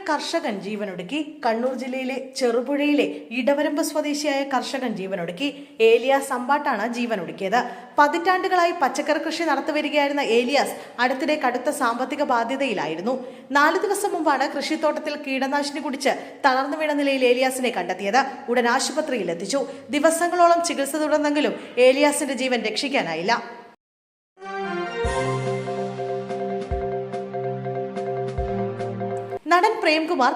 കർഷകൻ ജീവനൊടുക്കി. കണ്ണൂർ ജില്ലയിലെ ചെറുപുഴയിലെ ഇടവരമ്പ് സ്വദേശിയായ കർഷകൻ ജീവനൊടുക്കി. ഏലിയാസ് അമ്പാട്ടാണ് ജീവനൊടുക്കിയത്. പതിറ്റാണ്ടുകളായി പച്ചക്കറി കൃഷി നടത്തിവരികയായിരുന്ന ഏലിയാസ് അടുത്തിടെ കടുത്ത സാമ്പത്തിക ബാധ്യതയിലായിരുന്നു. 4 ദിവസം മുമ്പാണ് കൃഷിത്തോട്ടത്തിൽ കീടനാശിനി കുടിച്ച് തളർന്നു വീണ നിലയിൽ ഏലിയാസിനെ കണ്ടെത്തിയത്. ഉടൻ ആശുപത്രിയിൽ എത്തിച്ചു. ദിവസങ്ങളോളം ചികിത്സ തുടർന്നെങ്കിലും ഏലിയാസിന്റെ ജീവൻ രക്ഷിക്കാനായില്ല. നടൻ പ്രേംകുമാർ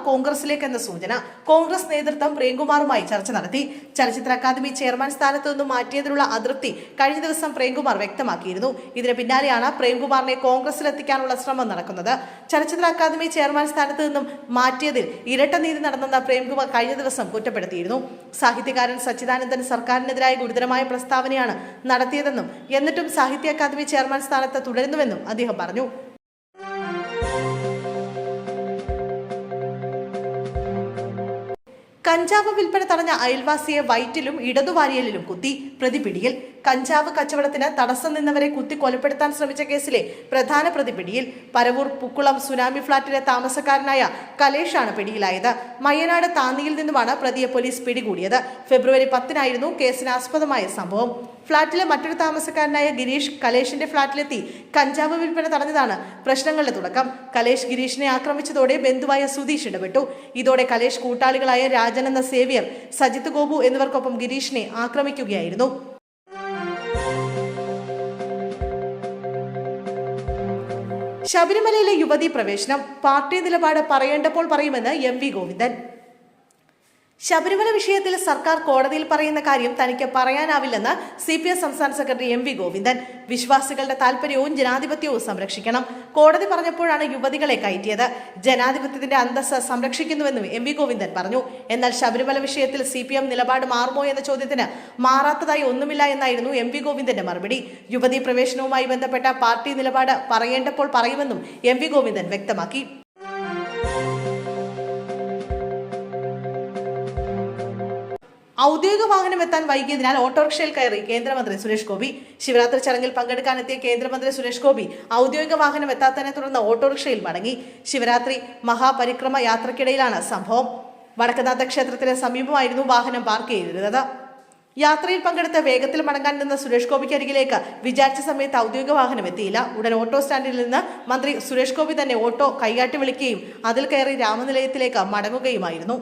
കോൺഗ്രസിലേക്ക് എന്ന സൂചന. കോൺഗ്രസ് നേതൃത്വം പ്രേംകുമാറുമായി ചർച്ച നടത്തി. ചലച്ചിത്ര അക്കാദമി ചെയർമാൻ സ്ഥാനത്തു നിന്നും മാറ്റിയതിലുള്ള അതൃപ്തി കഴിഞ്ഞ ദിവസം പ്രേംകുമാർ വ്യക്തമാക്കിയിരുന്നു. ഇതിന് പിന്നാലെയാണ് പ്രേംകുമാറിനെ കോൺഗ്രസിലെത്തിക്കാനുള്ള ശ്രമം നടക്കുന്നത്. ചലച്ചിത്ര അക്കാദമി ചെയർമാൻ സ്ഥാനത്ത് നിന്നും മാറ്റിയതിൽ ഇരട്ട നീതി നടന്നെന്ന പ്രേംകുമാർ കഴിഞ്ഞ ദിവസം കുറ്റപ്പെടുത്തിയിരുന്നു. സാഹിത്യകാരൻ സച്ചിദാനന്ദൻ സർക്കാരിനെതിരായ ഗുരുതരമായ പ്രസ്താവനയാണ് നടത്തിയതെന്നും എന്നിട്ടും സാഹിത്യ അക്കാദമി ചെയർമാൻ സ്ഥാനത്ത് തുടരുന്നുവെന്നും അദ്ദേഹം പറഞ്ഞു. കഞ്ചാവ് വിൽപ്പന തടഞ്ഞ അയൽവാസിയെ വയറ്റിലും ഇടതുവാരിയലിലും കുത്തി. പ്രതി പിടിയിൽ. കഞ്ചാവ് കച്ചവടത്തിന് തടസ്സം നിന്നവരെ കുത്തി കൊലപ്പെടുത്താൻ ശ്രമിച്ച കേസിലെ പ്രധാന പ്രതി പിടിയിൽ. പരവൂർ പുക്കുളം സുനാമി ഫ്ളാറ്റിലെ താമസക്കാരനായ കലേഷാണ് പിടിയിലായത്. മയ്യനാട് താന്നിയിൽ നിന്നുമാണ് പ്രതിയെ പോലീസ് പിടികൂടിയത്. ഫെബ്രുവരി 10-നായിരുന്നു കേസിനാസ്പദമായ സംഭവം. ഫ്ളാറ്റിലെ മറ്റൊരു താമസക്കാരനായ ഗിരീഷ് കലേഷിന്റെ ഫ്ളാറ്റിലെത്തി കഞ്ചാവ് വിൽപ്പന തടഞ്ഞതാണ് പ്രശ്നങ്ങളുടെ തുടക്കം. കലേഷ് ഗിരീഷിനെ ആക്രമിച്ചതോടെ ബന്ധുവായ സുധീഷ് ഇടപെട്ടു. ഇതോടെ കലേഷ് കൂട്ടാളികളായ രാജൻ എന്ന സേവ്യർ, സജിത് ഗോപു എന്നിവർക്കൊപ്പം ഗിരീഷിനെ ആക്രമിക്കുകയായിരുന്നു. ശബരിമലയിലെ യുവതീ പ്രവേശനം. പാർട്ടി നിലപാട് പറയേണ്ടപ്പോൾ പറയുമെന്ന് എം.വി. ഗോവിന്ദൻ. ശബരിമല വിഷയത്തിൽ സർക്കാർ കോടതിയിൽ പറയുന്ന കാര്യം തനിക്ക് പറയാനാവില്ലെന്ന് CPM സംസ്ഥാന സെക്രട്ടറി എം.വി. ഗോവിന്ദൻ. വിശ്വാസികളുടെ താൽപര്യവും ജനാധിപത്യവും സംരക്ഷിക്കണം. കോടതി പറഞ്ഞപ്പോഴാണ് യുവതികളെ കയറ്റിയത്. ജനാധിപത്യത്തിന്റെ അന്തസ്സ് സംരക്ഷിക്കുന്നുവെന്നും എം.വി. ഗോവിന്ദൻ പറഞ്ഞു. എന്നാൽ ശബരിമല വിഷയത്തിൽ CPM നിലപാട് മാറുമോ എന്ന ചോദ്യത്തിന് മാറാത്തതായി ഒന്നുമില്ല എന്നായിരുന്നു എം.വി. ഗോവിന്ദന്റെ മറുപടി. യുവതീ പ്രവേശനവുമായി ബന്ധപ്പെട്ട പാർട്ടി നിലപാട് പറയേണ്ടപ്പോൾ പറയുമെന്നും എം.വി. ഗോവിന്ദൻ വ്യക്തമാക്കി. ഔദ്യോഗിക വാഹനം എത്താൻ വൈകിയതിനാൽ ഓട്ടോറിക്ഷയിൽ കയറി കേന്ദ്രമന്ത്രി സുരേഷ് ഗോപി. ശിവരാത്രി ചടങ്ങിൽ പങ്കെടുക്കാനെത്തിയ കേന്ദ്രമന്ത്രി സുരേഷ് ഗോപി ഔദ്യോഗിക വാഹനം എത്താത്തതിനെ തുടർന്ന് ഓട്ടോറിക്ഷയിൽ മടങ്ങി. ശിവരാത്രി മഹാപരിക്രമ യാത്രക്കിടയിലാണ് സംഭവം. വടക്കനാഥ ക്ഷേത്രത്തിന് സമീപമായിരുന്നു വാഹനം പാർക്ക് ചെയ്തിരുന്നത്. യാത്രയിൽ പങ്കെടുത്ത് വേഗത്തിൽ മടങ്ങാൻ നിന്ന സുരേഷ് ഗോപിക്ക് അരികിലേക്ക് വിചാരിച്ച സമയത്ത് ഔദ്യോഗിക വാഹനം എത്തിയില്ല. ഉടൻ ഓട്ടോ സ്റ്റാൻഡിൽ നിന്ന് മന്ത്രി സുരേഷ് ഗോപി തന്നെ ഓട്ടോ കൈകാട്ടി വിളിക്കുകയും അതിൽ കയറി രാമനിലയത്തിലേക്ക് മടങ്ങുകയുമായിരുന്നു.